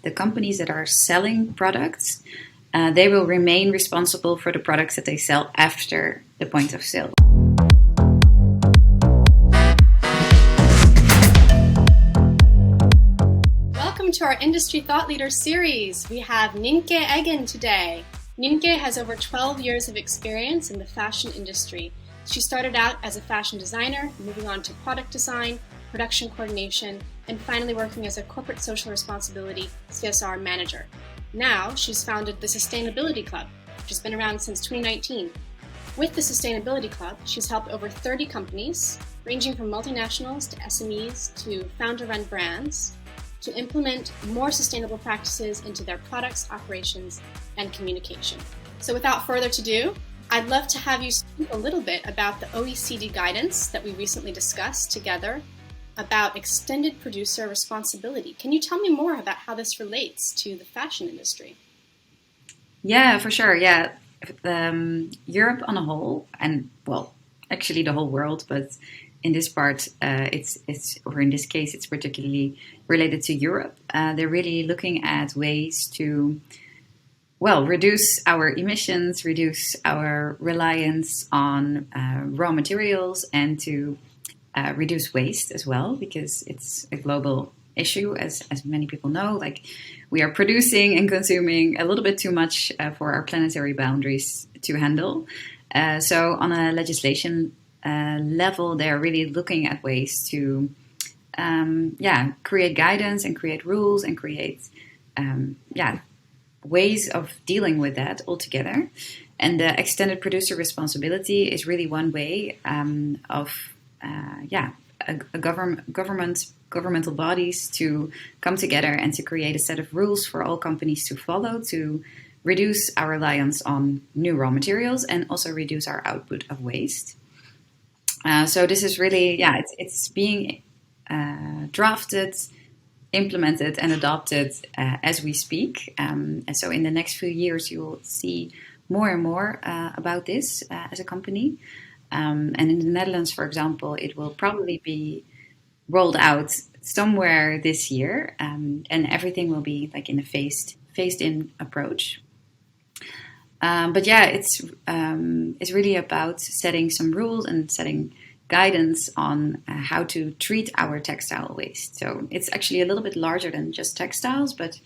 the companies that are selling products, they will remain responsible for the products that they sell after the point of sale. Welcome to our Industry Thought Leader series. We have Nynke Eggen today. Nynke has over 12 years of experience in the fashion industry. She started out as a fashion designer, moving on to product design, production coordination, and finally working as a corporate social responsibility CSR manager. Now, she's founded the Sustainability Club, which has been around since 2019. With the Sustainability Club, she's helped over 30 companies, ranging from multinationals to SMEs to founder-run brands, to implement more sustainable practices into their products, operations, and communication. So without further ado, I'd love to have you speak a little bit about the OECD guidance that we recently discussed together about extended producer responsibility. Can you tell me more about how this relates to the fashion industry? Yeah, for sure. Yeah. Europe on a whole, and well, actually the whole world, but in this part, or in this case, it's particularly related to Europe. They're really looking at ways to reduce our emissions, reduce our reliance on raw materials, and to reduce waste as well, because it's a global issue, as many people know. Like, we are producing and consuming a little bit too much for our planetary boundaries to handle. So on a legislation level, they're really looking at ways to create guidance and create rules and create ways of dealing with that altogether. And the extended producer responsibility is really one way of governmental bodies to come together and to create a set of rules for all companies to follow to reduce our reliance on new raw materials and also reduce our output of waste. So this is really, it's being drafted, implemented and adopted as we speak. And so in the next few years, you will see more and more about this as a company. And in the Netherlands, for example, it will probably be rolled out somewhere this year. And everything will be like in a phased-in approach. It's really about setting some rules and setting guidance on how to treat our textile waste. So it's actually a little bit larger than just textiles, but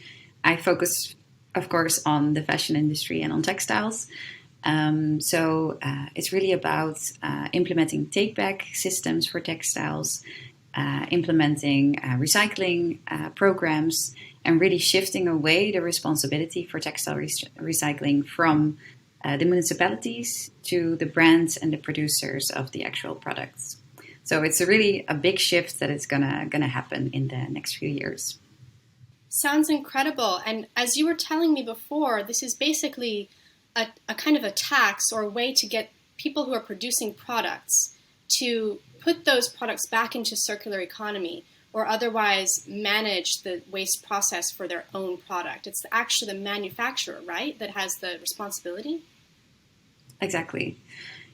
I focus, of course, on the fashion industry and on textiles. It's really about implementing take-back systems for textiles, implementing recycling programs, and really shifting away the responsibility for textile recycling from the municipalities to the brands and the producers of the actual products. So it's really a big shift that is gonna happen in the next few years. Sounds incredible. And as you were telling me before, this is basically a kind of a tax or a way to get people who are producing products to put those products back into circular economy or otherwise manage the waste process for their own product. It's actually the manufacturer, right, that has the responsibility? Exactly.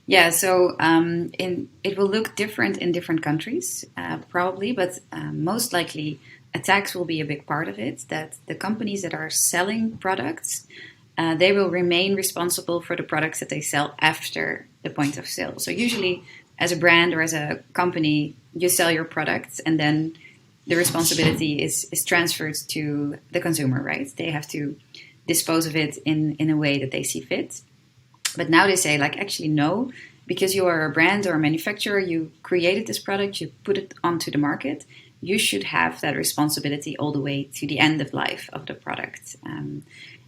Yeah, so it will look different in different countries, probably, but most likely a tax will be a big part of it, that the companies that are selling products, they will remain responsible for the products that they sell after the point of sale. So usually, as a brand or as a company, you sell your products and then the responsibility is transferred to the consumer, right? They have to dispose of it in a way that they see fit. But now they say, actually, no, because you are a brand or a manufacturer, you created this product, you put it onto the market, you should have that responsibility all the way to the end of life of the product.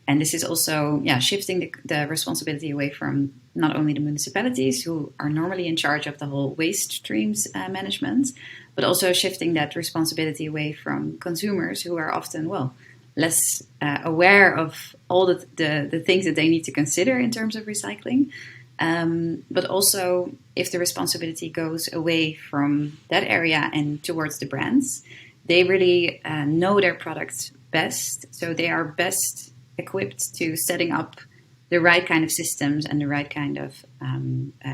And this is also shifting the responsibility away from not only the municipalities, who are normally in charge of the whole waste streams management, but also shifting that responsibility away from consumers, who are often, less aware of all the things that they need to consider in terms of recycling. But also, if the responsibility goes away from that area and towards the brands, they really know their products best. So they are best equipped to setting up the right kind of systems and the right kind of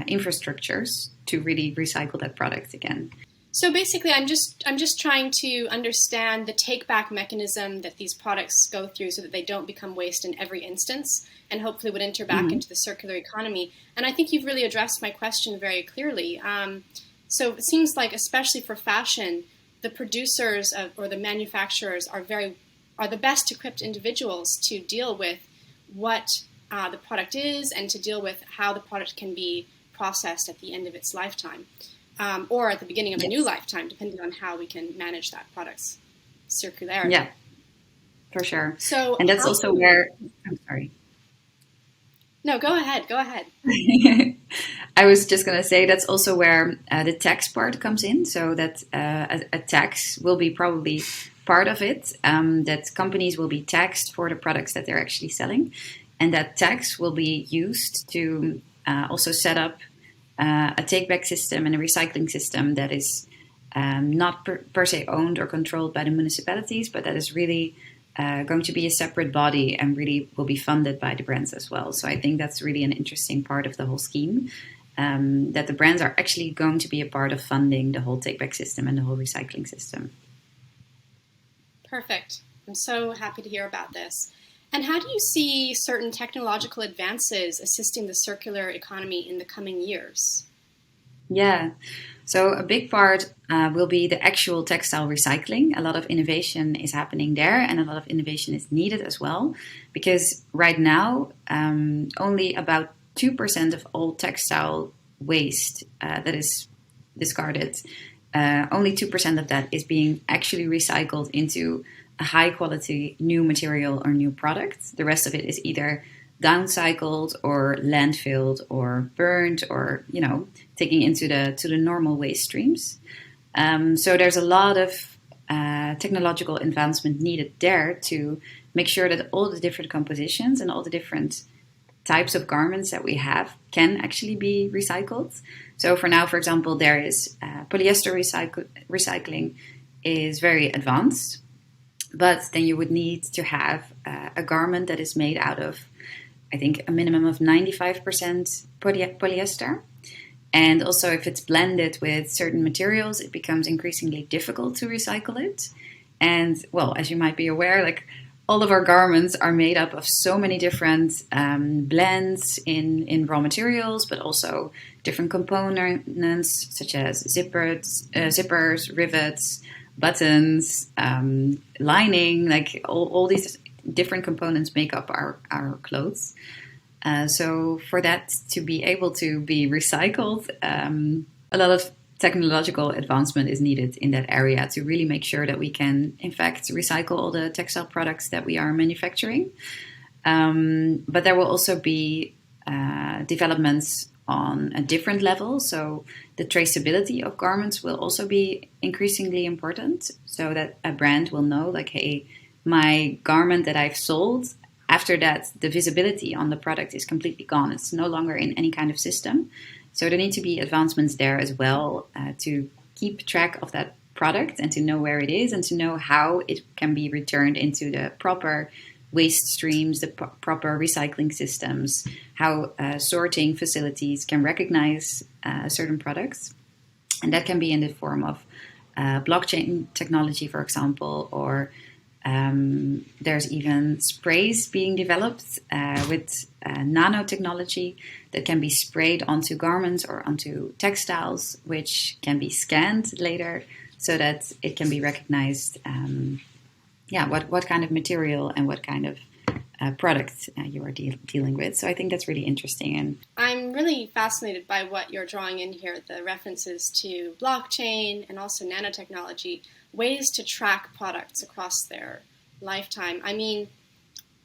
infrastructures to really recycle that product again. So basically, I'm just trying to understand the take back mechanism that these products go through, so that they don't become waste in every instance, and hopefully would enter back Hmm. into the circular economy. And I think you've really addressed my question very clearly. So it seems like, especially for fashion, the producers or the manufacturers are the best equipped individuals to deal with what the product is, and to deal with how the product can be processed at the end of its lifetime, or at the beginning of a new Yes. lifetime, depending on how we can manage that product's circularity. Yeah, for sure. So And that's how also can where, I'm sorry. no, go ahead, go ahead. I was just going to say that's also where the tax part comes in. So that a tax will be probably part of it, that companies will be taxed for the products that they're actually selling. And that tax will be used to also set up a take back system and a recycling system that is not per se owned or controlled by the municipalities, but that is really going to be a separate body and really will be funded by the brands as well. So I think that's really an interesting part of the whole scheme. That the brands are actually going to be a part of funding the whole take back system and the whole recycling system. Perfect. I'm so happy to hear about this. And how do you see certain technological advances assisting the circular economy in the coming years? Yeah. So a big part will be the actual textile recycling. A lot of innovation is happening there, and a lot of innovation is needed as well, because right now only about 2% of all textile waste that is discarded, only 2% of that is being actually recycled into a high quality new material or new product. The rest of it is either downcycled or landfilled or burned or taking into the to the normal waste streams. So there's a lot of technological advancement needed there to make sure that all the different compositions and all the different types of garments that we have can actually be recycled. So for now, for example, there is polyester recycling is very advanced, but then you would need to have a garment that is made out of, I think, a minimum of 95% polyester. And also, if it's blended with certain materials, it becomes increasingly difficult to recycle it. And well, as you might be aware, like all of our garments are made up of so many different blends in raw materials, but also different components such as zippers, rivets, buttons, lining. Like all these different components make up our clothes. So for that to be able to be recycled, a lot of technological advancement is needed in that area to really make sure that we can, in fact, recycle all the textile products that we are manufacturing. But there will also be developments on a different level. So the traceability of garments will also be increasingly important, so that a brand will know, like, hey, my garment that I've sold, after that, the visibility on the product is completely gone. It's no longer in any kind of system. So there need to be advancements there as well to keep track of that product and to know where it is and to know how it can be returned into the proper waste streams, the proper recycling systems, how sorting facilities can recognize certain products. And that can be in the form of blockchain technology, for example, or there's even sprays being developed with nano-technology that can be sprayed onto garments or onto textiles, which can be scanned later so that it can be recognized, what kind of material and what kind of product you are dealing with. So I think that's really interesting. And I'm really fascinated by what you're drawing in here, the references to blockchain and also nanotechnology, ways to track products across their lifetime. I mean,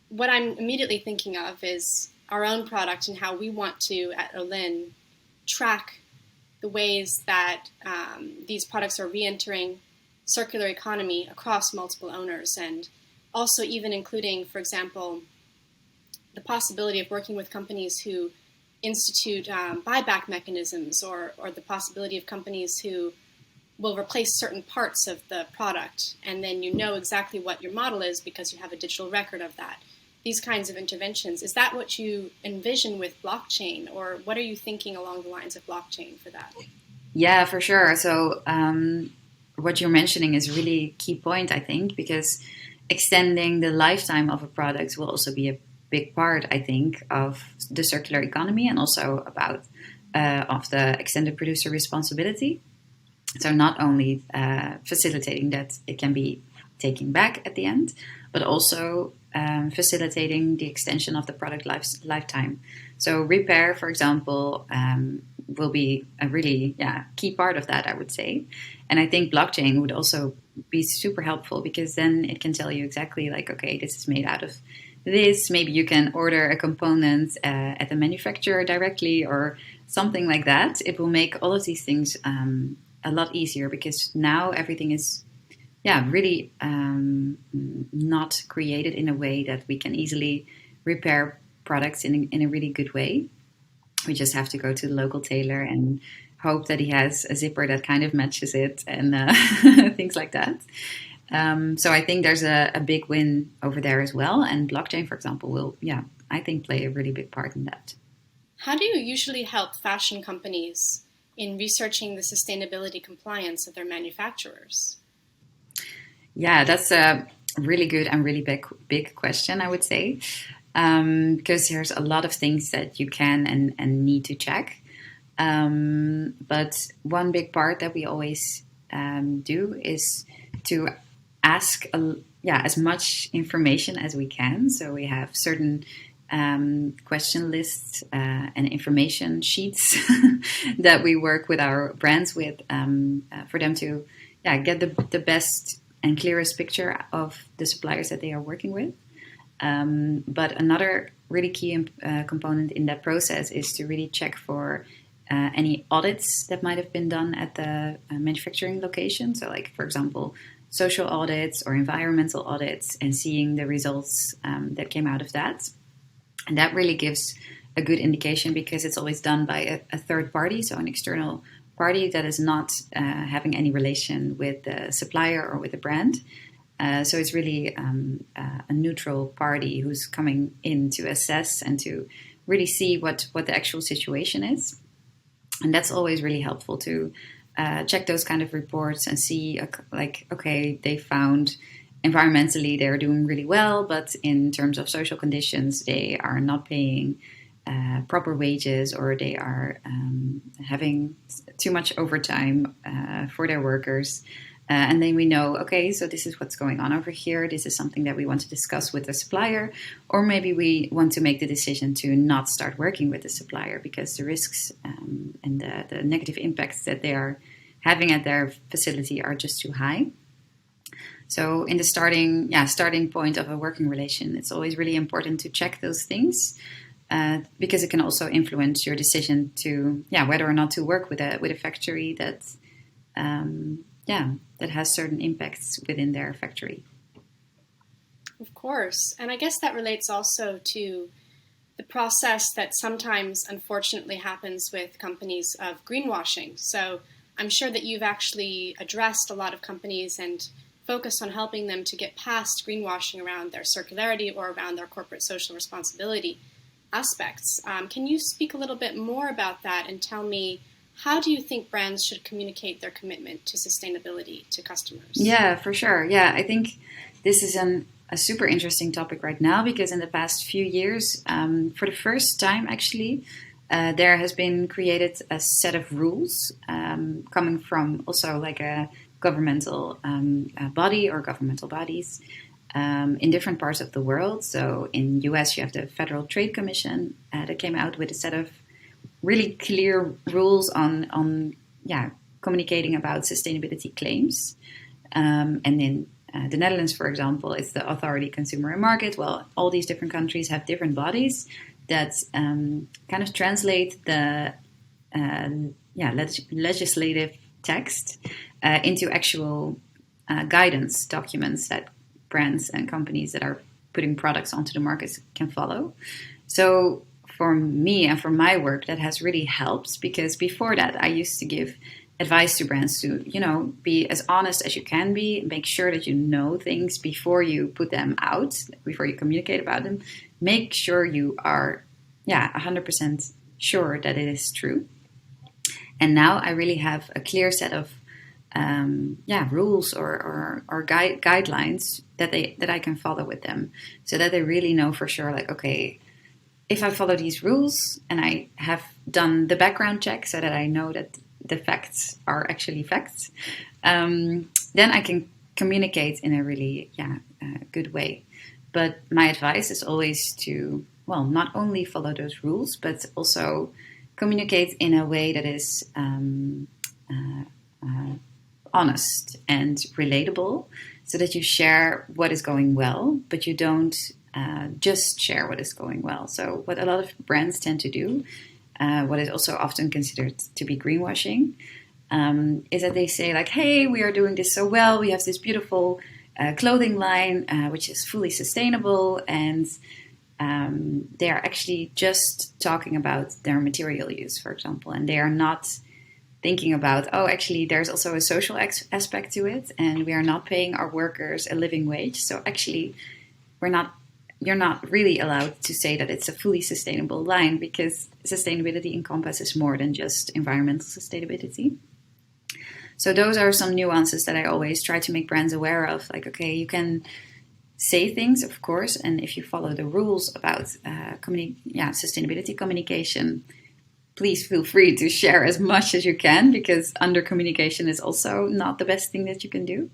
what I'm immediately thinking of is our own product and how we want to, at Olyn, track the ways that these products are re-entering circular economy across multiple owners, and also even including, for example, the possibility of working with companies who institute buyback mechanisms, or the possibility of companies who will replace certain parts of the product, and then you know exactly what your model is because you have a digital record of that. These kinds of interventions. Is that what you envision with blockchain, or what are you thinking along the lines of blockchain for that? Yeah, for sure. So what you're mentioning is a really key point, I think, because extending the lifetime of a product will also be a big part, I think, of the circular economy and also about of the extended producer responsibility. So not only facilitating that it can be taken back at the end, but also facilitating the extension of the product lifetime. So repair, for example, will be a really key part of that, I would say. And I think blockchain would also be super helpful because then it can tell you exactly like, okay, this is made out of this. Maybe you can order a component at the manufacturer directly or something like that. It will make all of these things a lot easier because now everything is really not created in a way that we can easily repair products in a really good way. We just have to go to the local tailor and hope that he has a zipper that kind of matches it and things like that. So I think there's a big win over there as well. And blockchain, for example, will, I think play a really big part in that. How do you usually help fashion companies in researching the sustainability compliance of their manufacturers? Yeah, that's a really good and really big question, I would say, because there's a lot of things that you can and need to check. But one big part that we always do is to ask as much information as we can. So we have certain question lists and information sheets that we work with our brands with for them to get the best and clearest picture of the suppliers that they are working with. But another really key component in that process is to really check for any audits that might have been done at the manufacturing location. So like, for example, social audits or environmental audits and seeing the results that came out of that. And that really gives a good indication because it's always done by a third party, so an external party that is not having any relation with the supplier or with the brand. So it's really a neutral party who's coming in to assess and to really see what the actual situation is. And that's always really helpful to check those kind of reports and see, like, okay, they found environmentally they're doing really well, but in terms of social conditions, they are not paying proper wages or they are having too much overtime for their workers. And then we know, okay, so this is what's going on over here. This is something that we want to discuss with the supplier. Or maybe we want to make the decision to not start working with the supplier because the risks and the negative impacts that they are having at their facility are just too high. So in the starting point of a working relation, it's always really important to check those things because it can also influence your decision to whether or not to work with a factory that that has certain impacts within their factory. Of course, and I guess that relates also to the process that sometimes unfortunately happens with companies of greenwashing. So I'm sure that you've actually addressed a lot of companies and focused on helping them to get past greenwashing around their circularity or around their corporate social responsibility aspects. Can you speak a little bit more about that and tell me, how do you think brands should communicate their commitment to sustainability to customers? Yeah, for sure. Yeah, I think this is a super interesting topic right now because in the past few years, for the first time actually, there has been created a set of rules coming from also like a governmental body or governmental bodies in different parts of the world. So in US, you have the Federal Trade Commission that came out with a set of really clear rules on communicating about sustainability claims. And in the Netherlands, for example, it's the Authority Consumer and Market. Well, all these different countries have different bodies that kind of translate the legislative text into actual guidance documents that brands and companies that are putting products onto the market can follow. So for me and for my work, that has really helped because before that, I used to give advice to brands to, be as honest as you can be, make sure that you know things before you put them out, before you communicate about them. Make sure you are, 100% sure that it is true. And now I really have a clear set of rules or guidelines that I can follow with them, so that they really know for sure, like, okay, if I follow these rules and I have done the background check so that I know that the facts are actually facts, then I can communicate in a really good way. But my advice is always to, well, not only follow those rules, but also communicate in a way that is honest and relatable, so that you share what is going well, but you don't just share what is going well. So what a lot of brands tend to do, what is also often considered to be greenwashing, is that they say like, hey, we are doing this so well. We have this beautiful clothing line, which is fully sustainable. And they are actually just talking about their material use, for example. And they are not thinking about, oh, actually, there's also a social aspect to it. And we are not paying our workers a living wage. So actually, you're not really allowed to say that it's a fully sustainable line, because sustainability encompasses more than just environmental sustainability. So those are some nuances that I always try to make brands aware of. Like, okay, you can say things, of course, and if you follow the rules about sustainability communication, please feel free to share as much as you can, because under communication is also not the best thing that you can do.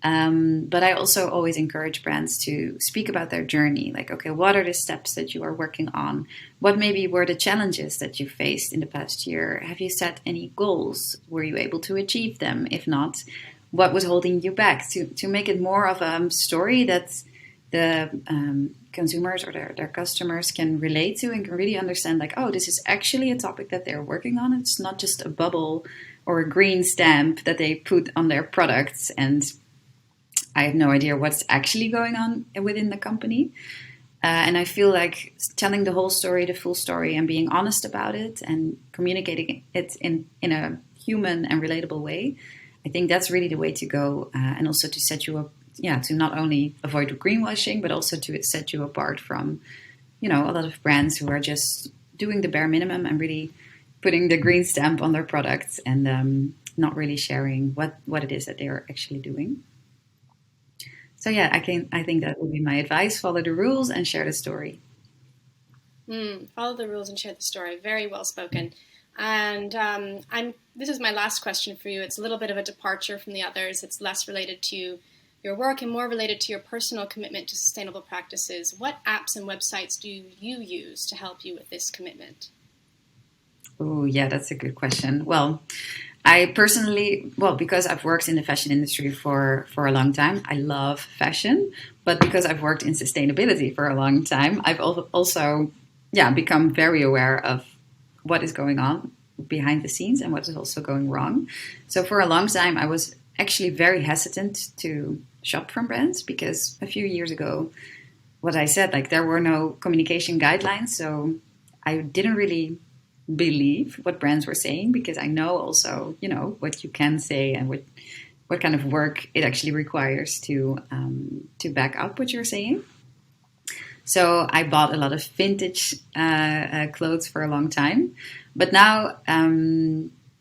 But I also always encourage brands to speak about their journey. Like, okay, what are the steps that you are working on? What maybe were the challenges that you faced in the past year? Have you set any goals? Were you able to achieve them? If not, what was holding you back? To make it more of a story that the consumers or their customers can relate to and can really understand, like, oh, this is actually a topic that they're working on. It's not just a bubble or a green stamp that they put on their products, and I have no idea what's actually going on within the company. And I feel like telling the whole story, the full story, and being honest about it and communicating it in a human and relatable way, I think that's really the way to go. And also to set you up, to not only avoid greenwashing, but also to set you apart from, a lot of brands who are just doing the bare minimum and really putting the green stamp on their products and not really sharing what it is that they are actually doing. So yeah, I think that would be my advice: follow the rules and share the story. Follow the rules and share the story. Very well spoken. And this is my last question for you. It's a little bit of a departure from the others. It's less related to your work and more related to your personal commitment to sustainable practices. What apps and websites do you use to help you with this commitment? Oh, yeah, that's a good question. Well, I personally, because I've worked in the fashion industry for a long time, I love fashion. But because I've worked in sustainability for a long time, I've also become very aware of what is going on behind the scenes and what is also going wrong. So for a long time, I was actually very hesitant to shop from brands, because a few years ago, what I said, like, there were no communication guidelines. So I didn't really believe what brands were saying, because I know also, what you can say and what kind of work it actually requires to back up what you're saying. So I bought a lot of vintage clothes for a long time. But now,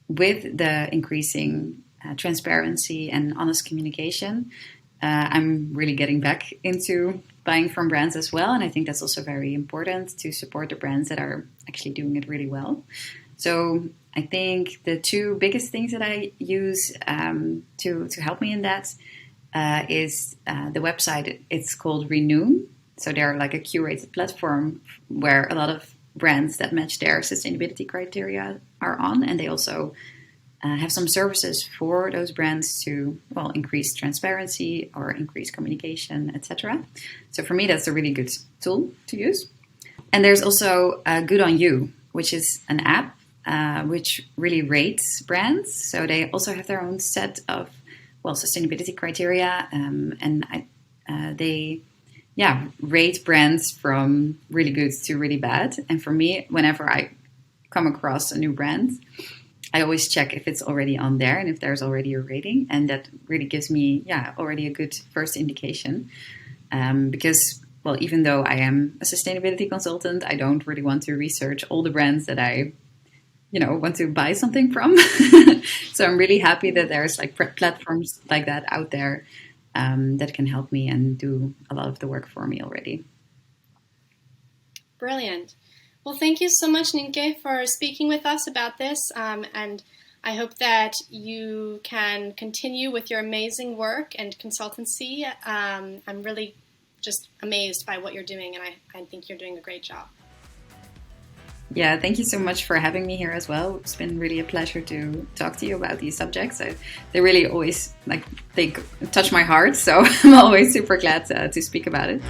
with the increasing transparency and honest communication, I'm really getting back into buying from brands as well. And I think that's also very important, to support the brands that are actually doing it really well. So I think the two biggest things that I use to help me in that is the website. It's called Renew. So they're like a curated platform where a lot of brands that match their sustainability criteria are on. And they also have some services for those brands to, increase transparency or increase communication, etc. So for me, that's a really good tool to use. And there's also Good on You, which is an app which really rates brands. So they also have their own set of, sustainability criteria, and they rate brands from really good to really bad. And for me, whenever I come across a new brand, I always check if it's already on there and if there's already a rating. And that really gives me, already a good first indication. Because, even though I am a sustainability consultant, I don't really want to research all the brands that I want to buy something from. So I'm really happy that there's like platforms like that out there that can help me and do a lot of the work for me already. Brilliant. Well, thank you so much, Nynke, for speaking with us about this. And I hope that you can continue with your amazing work and consultancy. I'm really just amazed by what you're doing, and I think you're doing a great job. Yeah, thank you so much for having me here as well. It's been really a pleasure to talk to you about these subjects. They really always they touch my heart, so I'm always super glad to speak about it.